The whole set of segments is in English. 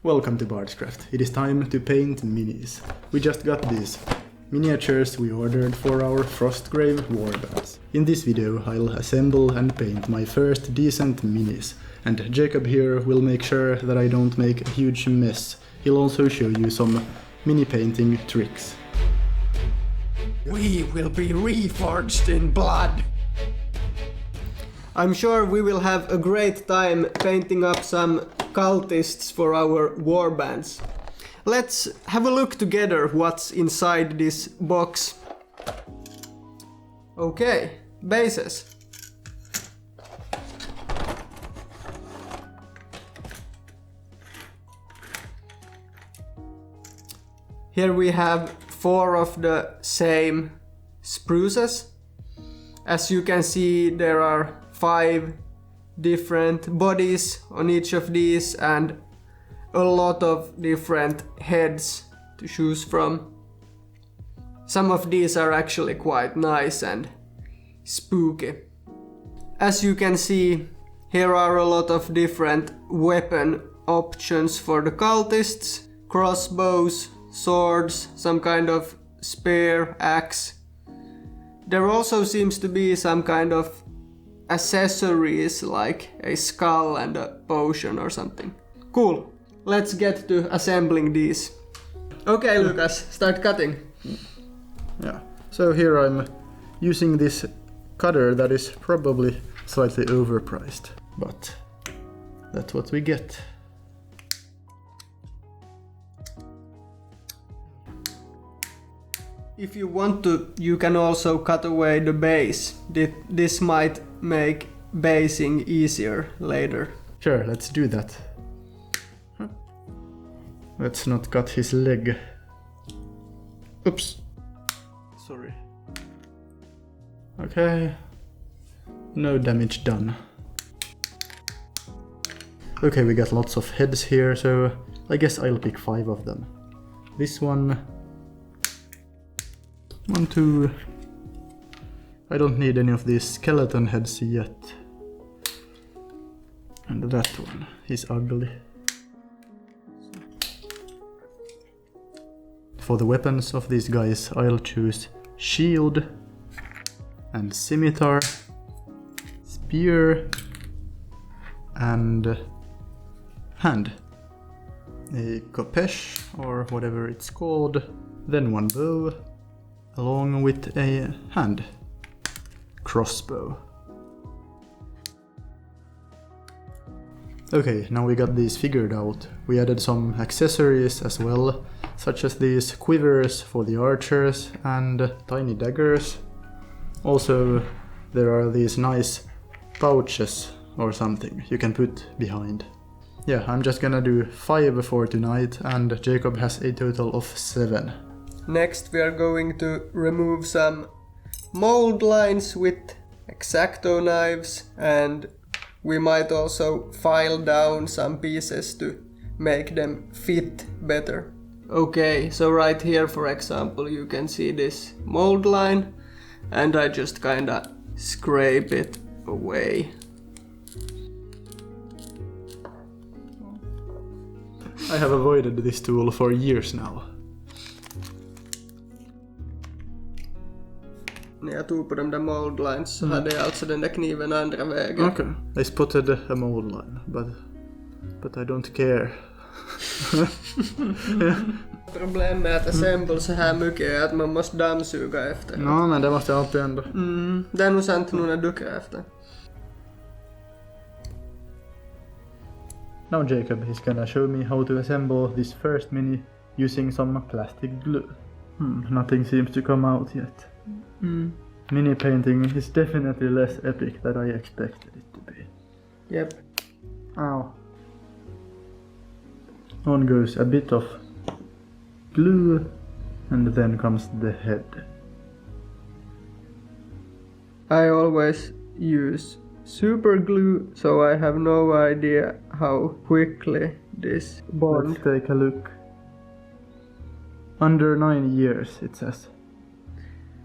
Welcome to Bardscraft. It is time to paint minis. We just got these miniatures we ordered for our Frostgrave warbands. In this video I'll assemble and paint my first decent minis, and Jacob here will make sure that I don't make a huge mess. He'll also show you some mini painting tricks. We will be reforged in blood! I'm sure we will have a great time painting up some cultists for our warbands. Let's have a look together what's inside this box. Okay, bases. Here we have 4 of the same spruces. As you can see, there are 5 different bodies on each of these and a lot of different heads to choose from. Some of these are actually quite nice and spooky. As you can see, here are a lot of different weapon options for the cultists. Crossbows, swords, some kind of spear, axe. There also seems to be some kind of accessories like a skull and a potion or something. Cool. Let's get to assembling these. Okay, Lucas, start cutting. Yeah, so here I'm using this cutter that is probably slightly overpriced, but that's what we get. If you want to, you can also cut away the base. This might make basing easier later. Sure, let's do that. Let's not cut his leg. Oops. Sorry. Okay. No damage done. Okay, we got lots of heads here, so I guess I'll pick 5 of them. This one. 1, 2. I don't need any of these skeleton heads yet. And that one is ugly. For the weapons of these guys, I'll choose shield and scimitar, spear and hand. A kopesh or whatever it's called, then 1 bow, along with a hand crossbow. Okay, now we got these figured out. We added some accessories as well, such as these quivers for the archers and tiny daggers. Also, there are these nice pouches or something you can put behind. Yeah, I'm just gonna do 5 for tonight, and Jacob has a total of 7. Next we are going to remove some mold lines with X-Acto knives, and we might also file down some pieces to make them fit better. Okay, so right here for example you can see this mold line, and I just kinda scrape it away. I have avoided this tool for years now. När jag tog på de där mold lines så hade jag alltså den där kniven andra vägen. Okay, I spotted a mold line, but I don't care. Problemet med att assemble så här mycket är att man måste dammsuga efter. Ja, men det måste jag alltid ändå. Det är nog sant nu när du duckar efter. Now Jacob is gonna show me how to assemble this first mini using some plastic glue. Nothing seems to come out yet. Mini painting is definitely less epic than I expected it to be. Yep. Ow. On goes a bit of glue, and then comes the head. I always use super glue, so I have no idea how quickly this bond. Let's take a look. Under 9 years, it says.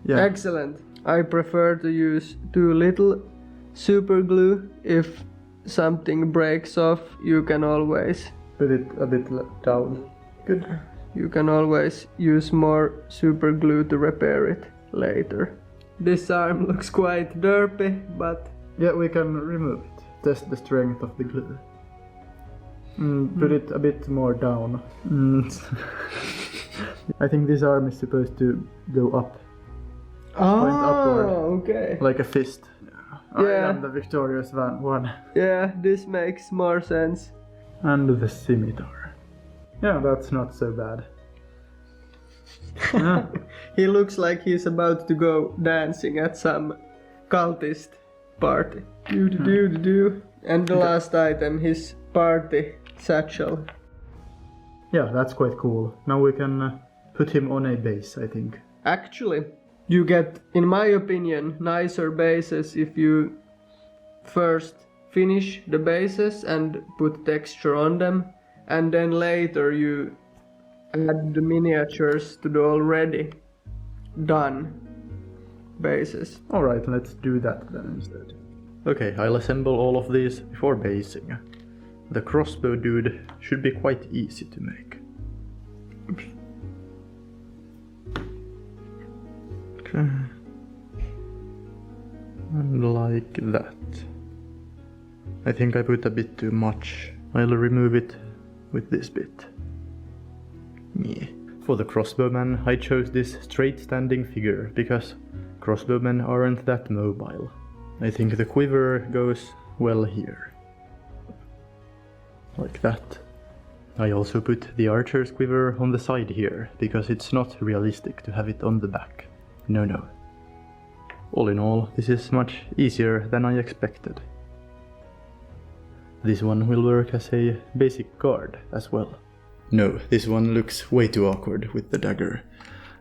Yeah. Excellent. I prefer to use too little super glue. If something breaks off, you can always put it a bit down. Good. You can always use more super glue to repair it later. This arm looks quite derpy, but... Yeah, we can remove it. Test the strength of the glue. Put it a bit more down. I think this arm is supposed to go up. Point upward. Okay. Like a fist. I am the victorious one. Yeah, this makes more sense. And the scimitar. Yeah, that's not so bad. He looks like he's about to go dancing at some cultist party. Do. And the last item, his party satchel. Yeah, that's quite cool. Now we can put him on a base, I think. Actually, you get, in my opinion, nicer bases if you first finish the bases and put texture on them, and then later you add the miniatures to the already done bases. Alright, let's do that then instead. Okay, I'll assemble all of these before basing. The crossbow dude should be quite easy to make. Oops. Okay. And like that. I think I put a bit too much. I'll remove it with this bit. Yeah. For the crossbowman, I chose this straight standing figure because crossbowmen aren't that mobile. I think the quiver goes well here. Like that. I also put the archer's quiver on the side here because it's not realistic to have it on the back. No. All in all, this is much easier than I expected. This one will work as a basic guard as well. No, this one looks way too awkward with the dagger.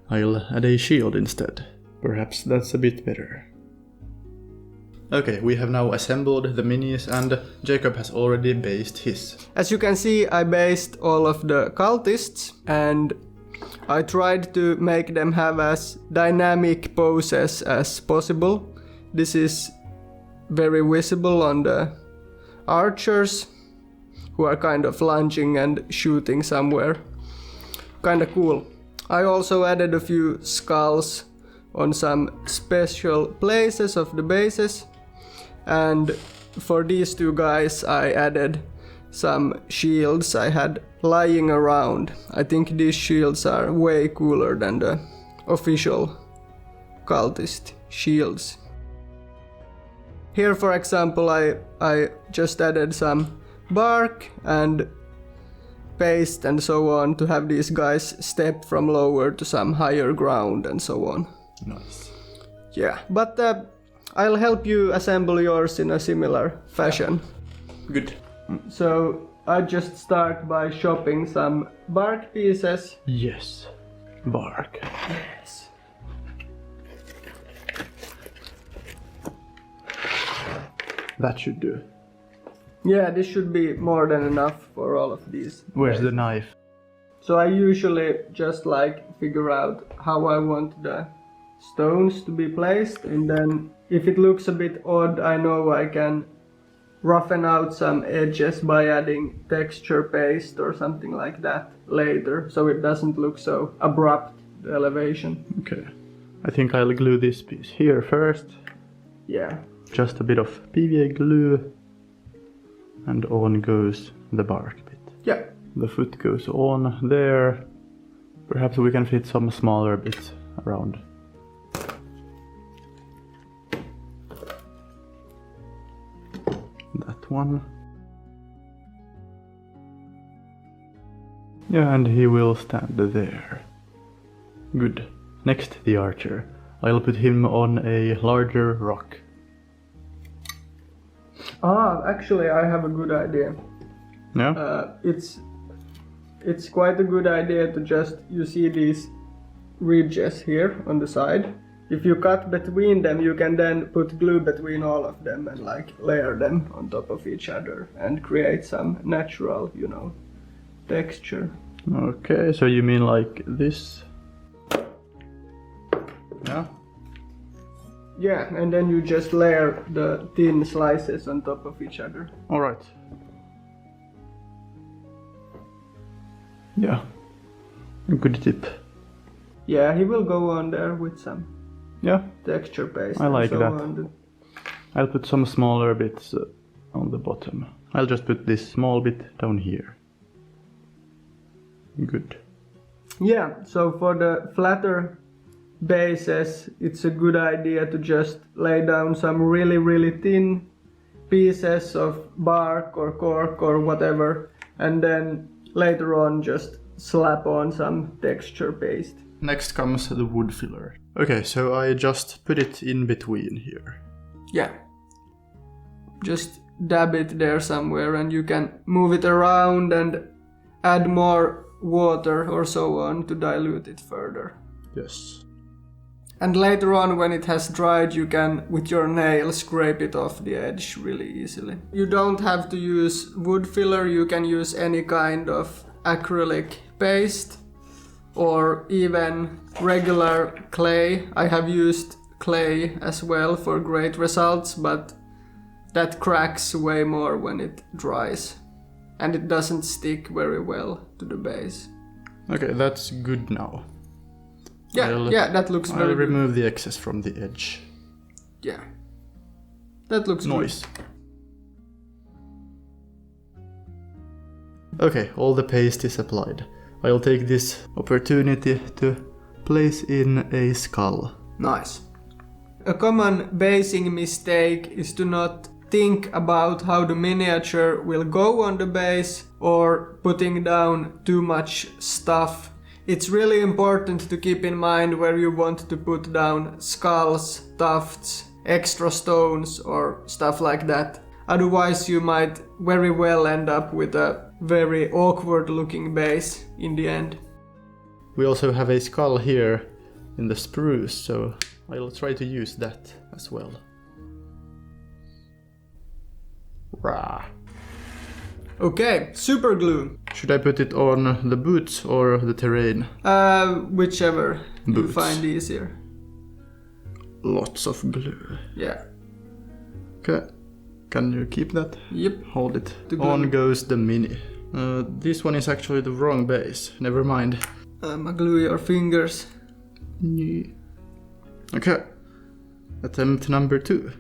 I'll add a shield instead. Perhaps that's a bit better. Okay, we have now assembled the minis and Jakob has already based his. As you can see, I based all of the cultists and I tried to make them have as dynamic poses as possible. This is very visible on the archers, who are kind of lunging and shooting somewhere. Kinda cool. I also added a few skulls on some special places of the bases. And for these two guys I added some shields I had lying around. I think these shields are way cooler than the official cultist shields. Here, for example, I just added some bark and paste and so on to have these guys step from lower to some higher ground and so on. Nice. Yeah, but I'll help you assemble yours in a similar fashion. Good. So I just start by chopping some bark pieces. Yes. Bark. Yes. That should do. Yeah, this should be more than enough for all of these. Where's the knife? So I usually just figure out how I want the stones to be placed, and then if it looks a bit odd, I know I can roughen out some edges by adding texture paste or something like that later, so it doesn't look so abrupt, the elevation. Okay. I think I'll glue this piece here first. Yeah. Just a bit of PVA glue. And on goes the bark bit. Yeah. The foot goes on there. Perhaps we can fit some smaller bits around. That one. Yeah, and he will stand there. Good. Next, the archer. I'll put him on a larger rock. Actually, I have a good idea. Yeah? It's quite a good idea to just, you see these ridges here on the side. If you cut between them, you can then put glue between all of them and layer them on top of each other and create some natural, texture. Okay, so you mean like this? Yeah? Yeah, and then you just layer the thin slices on top of each other. Alright. Yeah. A good tip. Yeah, he will go on there with some Yeah, texture paste. I like and so that. on. I'll put some smaller bits on the bottom. I'll just put this small bit down here. Good. Yeah, so for the flatter bases, it's a good idea to just lay down some really thin pieces of bark or cork or whatever, and then later on just slap on some texture paste. Next comes the wood filler. Okay, so I just put it in between here. Yeah. Just dab it there somewhere and you can move it around and add more water or so on to dilute it further. Yes. And later on, when it has dried, you can, with your nail, scrape it off the edge really easily. You don't have to use wood filler, you can use any kind of acrylic paste or even regular clay. I have used clay as well for great results, but that cracks way more when it dries. And it doesn't stick very well to the base. Okay, that's good now. Yeah, that looks very I'll good. remove the excess from the edge. Yeah. That looks Nice. Okay, all the paste is applied. I'll take this opportunity to place in a skull. Nice. A common basing mistake is to not think about how the miniature will go on the base or putting down too much stuff. It's really important to keep in mind where you want to put down skulls, tufts, extra stones or stuff like that. Otherwise you might very well end up with a very awkward looking base in the end. We also have a skull here in the spruce, so I'll try to use that as well. Rah. Okay, super glue. Should I put it on the boots or the terrain? Whichever you Boots. find easier. Lots of glue. Yeah. Okay. Can you keep that? Yep. Hold it. The glue. On goes the mini. This one is actually the wrong base. Never mind. Glue your fingers. Okay. Attempt number 2.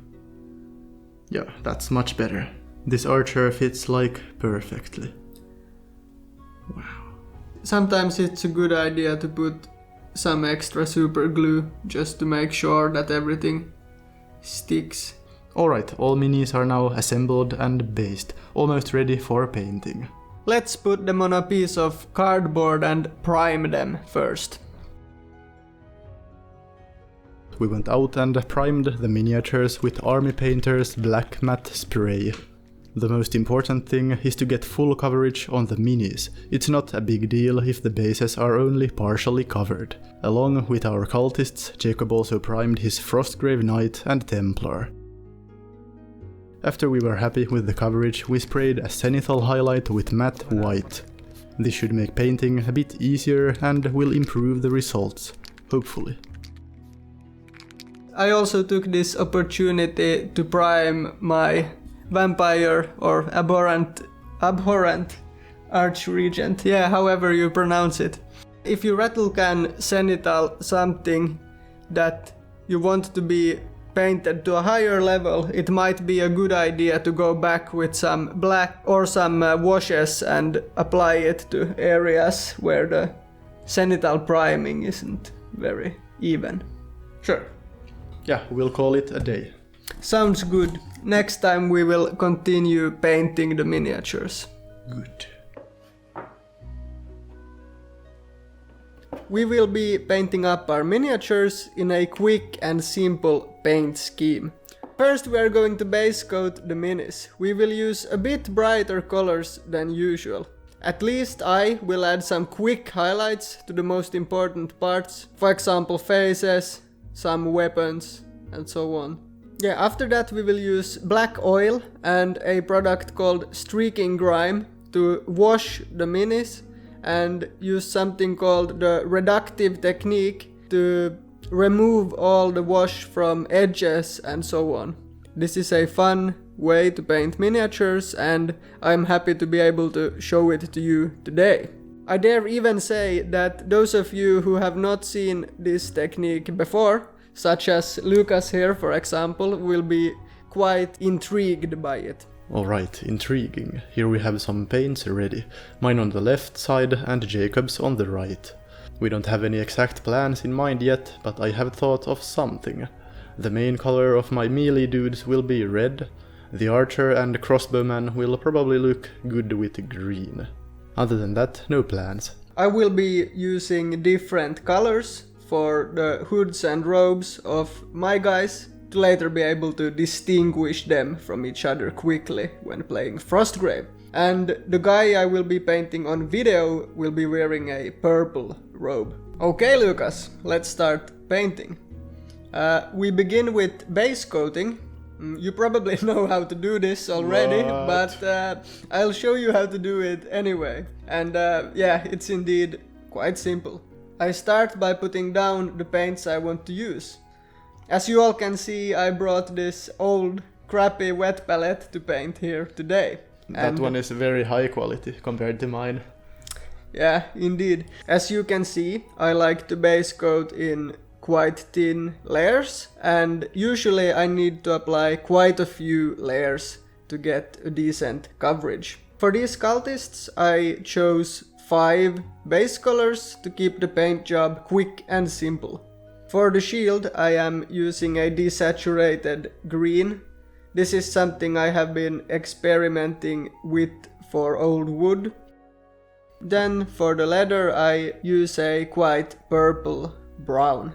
Yeah, that's much better. This archer fits like perfectly. Wow. Sometimes it's a good idea to put some extra super glue just to make sure that everything sticks. Alright, all minis are now assembled and based, almost ready for painting. Let's put them on a piece of cardboard and prime them first. We went out and primed the miniatures with Army Painter's black matte spray. The most important thing is to get full coverage on the minis. It's not a big deal if the bases are only partially covered. Along with our cultists, Jakob also primed his Frostgrave Knight and Templar. After we were happy with the coverage, we sprayed a zenithal highlight with matte white. This should make painting a bit easier and will improve the results, hopefully. I also took this opportunity to prime my vampire or abhorrent archregent, however you pronounce it. If you rattle can zenithal something that you want to be painted to a higher level, it might be a good idea to go back with some black or some washes and apply it to areas where the zenithal priming isn't very even. Sure. Yeah, we'll call it a day. Sounds good. Next time we will continue painting the miniatures. Good. We will be painting up our miniatures in a quick and simple paint scheme. First we are going to base coat the minis. We will use a bit brighter colors than usual. At least I will add some quick highlights to the most important parts. For example, faces, some weapons, and so on. After that we will use black oil and a product called streaking grime to wash the minis, and use something called the reductive technique to remove all the wash from edges and so on. This is a fun way to paint miniatures and I'm happy to be able to show it to you today. I dare even say that those of you who have not seen this technique before, such as Lucas here for example, will be quite intrigued by it. Alright, intriguing. Here we have some paints ready. Mine on the left side and Jacob's on the right. We don't have any exact plans in mind yet, but I have thought of something. The main color of my melee dudes will be red. The archer and crossbowman will probably look good with green. Other than that, no plans. I will be using different colors for the hoods and robes of my guys to later be able to distinguish them from each other quickly when playing Frostgrave. And the guy I will be painting on video will be wearing a purple robe. Okay, Lucas, let's start painting. We begin with base coating. You probably know how to do this already, but I'll show you how to do it anyway. And yeah, it's indeed quite simple. I start by putting down the paints I want to use. As you all can see, I brought this old crappy wet palette to paint here today. That one is very high quality compared to mine. Yeah, indeed. As you can see, I like to base coat in quite thin layers, and usually I need to apply quite a few layers to get a decent coverage. For these cultists, I chose 5 base colors to keep the paint job quick and simple. For the shield, I am using a desaturated green. This is something I have been experimenting with for old wood. Then for the leather, I use a quite purple brown.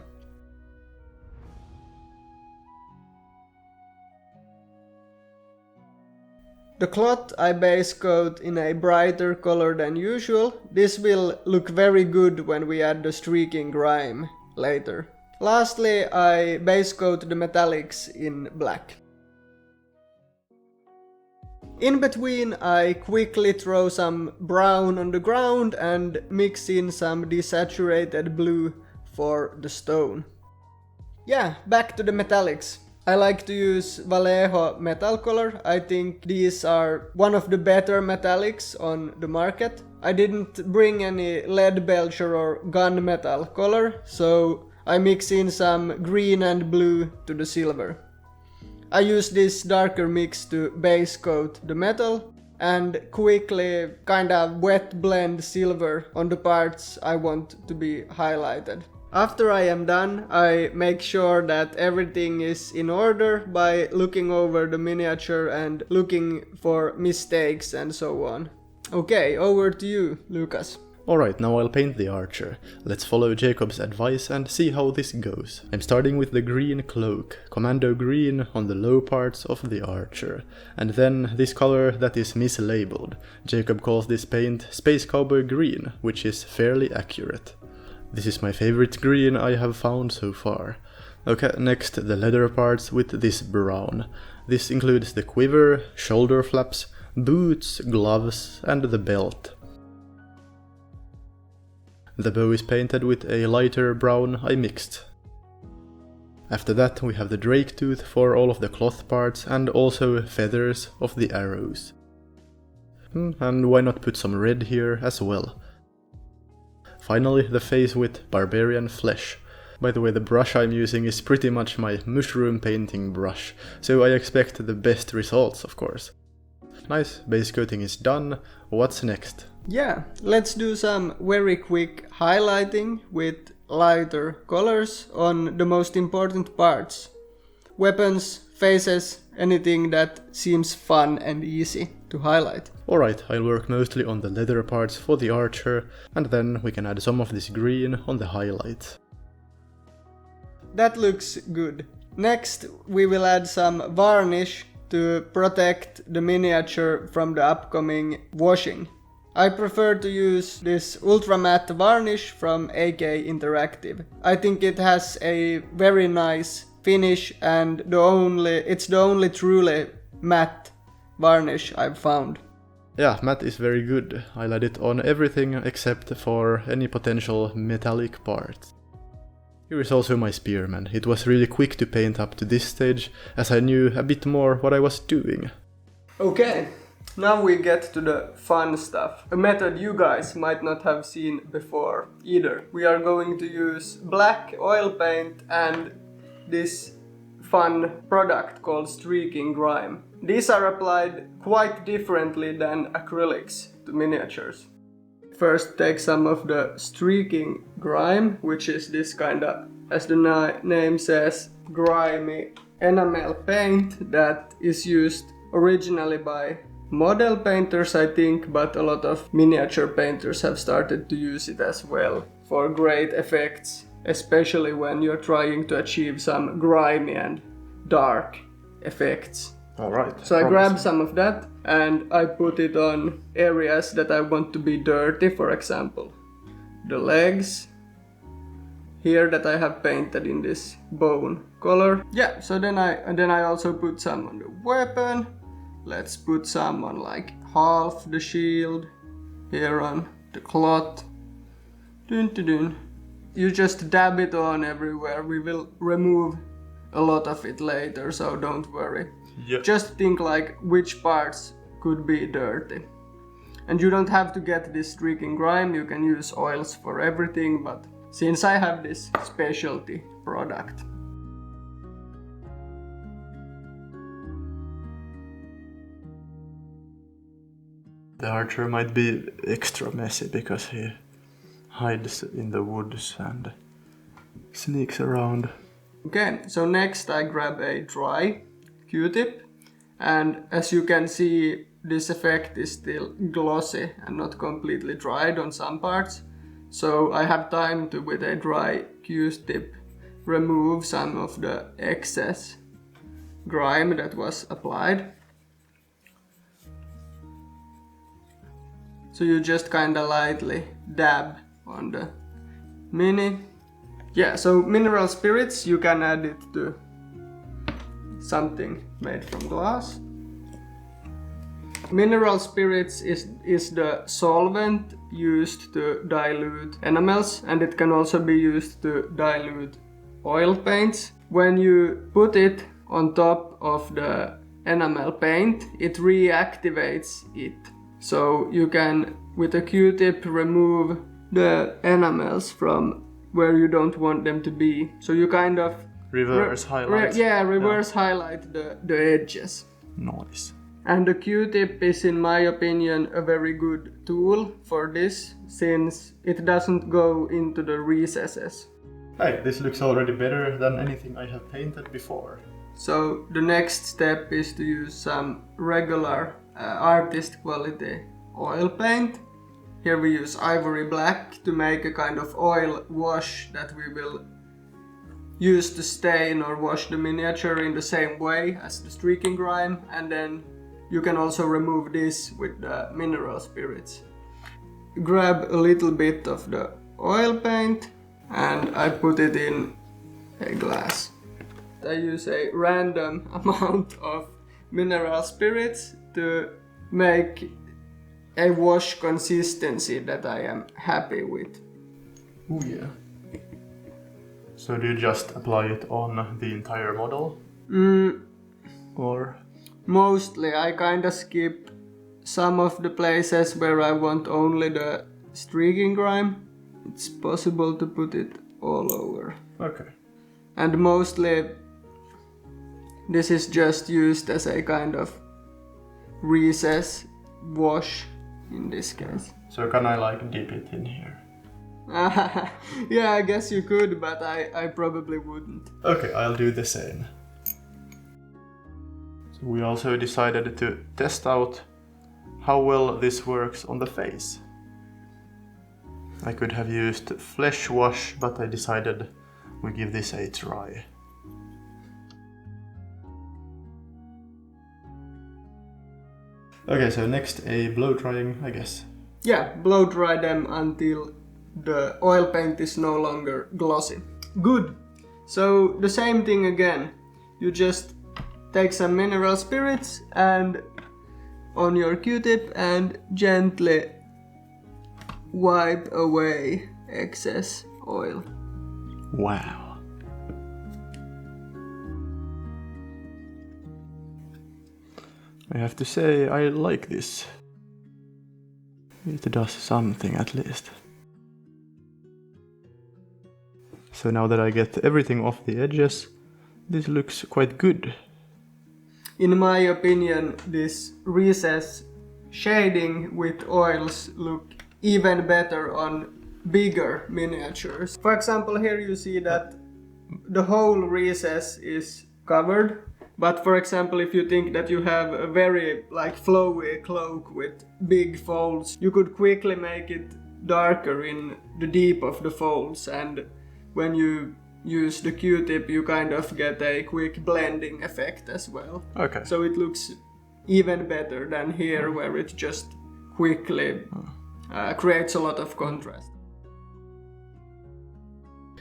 The cloth I base coat in a brighter color than usual. This will look very good when we add the streaking grime later. Lastly, I base coat the metallics in black. In between, I quickly throw some brown on the ground and mix in some desaturated blue for the stone. Yeah, back to the metallics. I like to use Vallejo metal color. I think these are one of the better metallics on the market. I didn't bring any lead belcher or gunmetal color, so I mix in some green and blue to the silver. I use this darker mix to base coat the metal and quickly kind of wet blend silver on the parts I want to be highlighted. After I am done, I make sure that everything is in order by looking over the miniature and looking for mistakes and so on. Okay, over to you, Lucas. Alright, now I'll paint the archer. Let's follow Jacob's advice and see how this goes. I'm starting with the green cloak, commando green on the low parts of the archer. And then this color that is mislabeled. Jacob calls this paint Space Cowboy Green, which is fairly accurate. This is my favorite green I have found so far. Okay, next the leather parts with this brown. This includes the quiver, shoulder flaps, boots, gloves and the belt. The bow is painted with a lighter brown I mixed. After that we have the drake tooth for all of the cloth parts and also feathers of the arrows. And why not put some red here as well. Finally the face with barbarian flesh. By the way, the brush I'm using is pretty much my mushroom painting brush, so I expect the best results of course. Nice, base coating is done. What's next? Yeah, let's do some very quick highlighting with lighter colors on the most important parts. Weapons, faces, anything that seems fun and easy to highlight. Alright, I'll work mostly on the leather parts for the archer, and then we can add some of this green on the highlights. That looks good. Next, we will add some varnish to protect the miniature from the upcoming washing. I prefer to use this ultra matte varnish from AK Interactive. I think it has a very nice finish and it's the only truly matte varnish I've found. Yeah, matte is very good. I'll add it on everything except for any potential metallic parts. Here is also my spearman. It was really quick to paint up to this stage, as I knew a bit more what I was doing. Okay, Now we get to the fun stuff. A method you guys might not have seen before either. We are going to use black oil paint and this fun product called streaking grime. These are applied quite differently than acrylics to miniatures. First take some of the streaking grime, which is this kind of, as the name says, grimy enamel paint that is used originally by model painters, I think, but a lot of miniature painters have started to use it as well for great effects, especially when you're trying to achieve some grimy and dark effects. Alright. So I grabbed some of that and I put it on areas that I want to be dirty, for example the legs here that I have painted in this bone color. Yeah, so then I also put some on the weapon. Let's put some on like half the shield, here on the cloth. Dun, dun, dun. You just dab it on everywhere. We will remove a lot of it later, so don't worry. Yeah. Just think like which parts could be dirty. And you don't have to get this streaking grime, you can use oils for everything, but since I have this specialty product. The archer might be extra messy because he hides in the woods and sneaks around. Okay, so next I grab a dry Q-tip, and as you can see, this effect is still glossy and not completely dried on some parts. So I have time to, with a dry Q-tip, remove some of the excess grime that was applied. So you just kinda lightly dab on the mini. Yeah, so mineral spirits, you can add it to something made from glass. Mineral spirits is the solvent used to dilute enamels, and it can also be used to dilute oil paints. When you put it on top of the enamel paint, it reactivates it. So you can, with a Q-tip, remove the enamels from where you don't want them to be. So you kind of Reverse highlight. reverse highlight the edges. Nice. And the Q-tip is, in my opinion, a very good tool for this, since it doesn't go into the recesses. Hey, this looks already better than anything I have painted before. So the next step is to use some regular artist quality oil paint. Here we use ivory black to make a kind of oil wash that we will use to stain or wash the miniature in the same way as the streaking grime, and then you can also remove this with the mineral spirits. Grab a little bit of the oil paint and I put it in a glass. I use a random amount of mineral spirits to make a wash consistency that I am happy with. Oh yeah. So do you just apply it on the entire model? Or? Mostly, I kinda skip some of the places where I want only the streaking grime. It's possible to put it all over. Okay. And mostly this is just used as a kind of recess wash in this case. So can I like dip it in here? Yeah, I guess you could, but I probably wouldn't. Okay, I'll do the same. So we also decided to test out how well this works on the face. I could have used flesh wash, but I decided we give this a try. Okay, so next a blow drying, I guess. Yeah, blow dry them until the oil paint is no longer glossy. Good! So the same thing again. You just take some mineral spirits and on your Q-tip and gently wipe away excess oil. Wow. I have to say I like this. It does something at least. So now that I get everything off the edges, this looks quite good. In my opinion, this recess shading with oils look even better on bigger miniatures. For example, here you see that the whole recess is covered. But for example, if you think that you have a very flowy cloak with big folds, you could quickly make it darker in the deep of the folds, and when you use the Q-tip you kind of get a quick blending effect as well. Okay. So it looks even better than here where it just quickly creates a lot of contrast.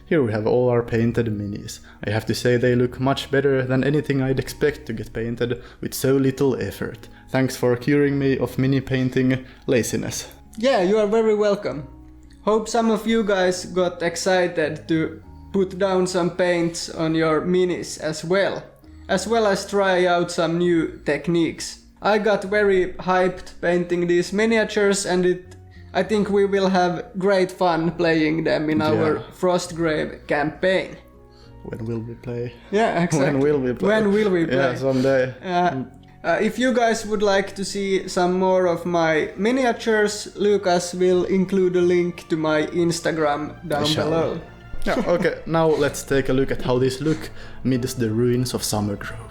Here we have all our painted minis. I have to say they look much better than anything I'd expect to get painted with so little effort. Thanks for curing me of mini painting laziness. Yeah, you are very welcome. Hope some of you guys got excited to put down some paints on your minis as well as try out some new techniques. I got very hyped painting these miniatures, and I think we will have great fun playing them in our Frostgrave campaign. When will we play? Yeah, exactly. When will we play? When will we play? Yeah, someday. If you guys would like to see some more of my miniatures, Lucas will include a link to my Instagram down below. Yeah, okay, now let's take a look at how these look amidst the ruins of Summergrove.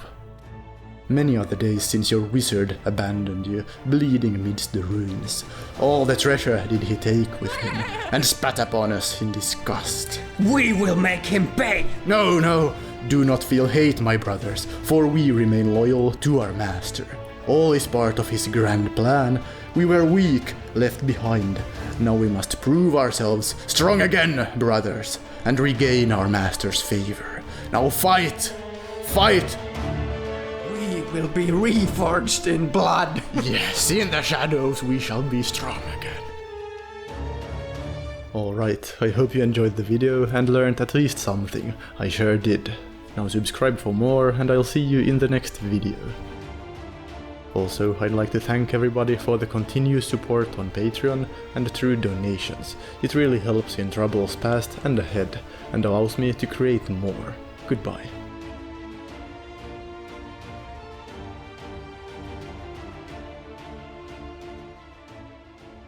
Many are the days since your wizard abandoned you, bleeding amidst the ruins. All the treasure did he take with him, and spat upon us in disgust. We will make him pay! No, do not feel hate, my brothers, for we remain loyal to our master. All is part of his grand plan. We were weak, left behind. Now we must prove ourselves strong again, brothers, and regain our master's favor. Now fight! Fight! Will be reforged in blood. Yes, in the shadows we shall be strong again. Alright, I hope you enjoyed the video and learned at least something. I sure did. Now subscribe for more and I'll see you in the next video. Also, I'd like to thank everybody for the continued support on Patreon and through donations. It really helps in troubles past and ahead and allows me to create more. Goodbye.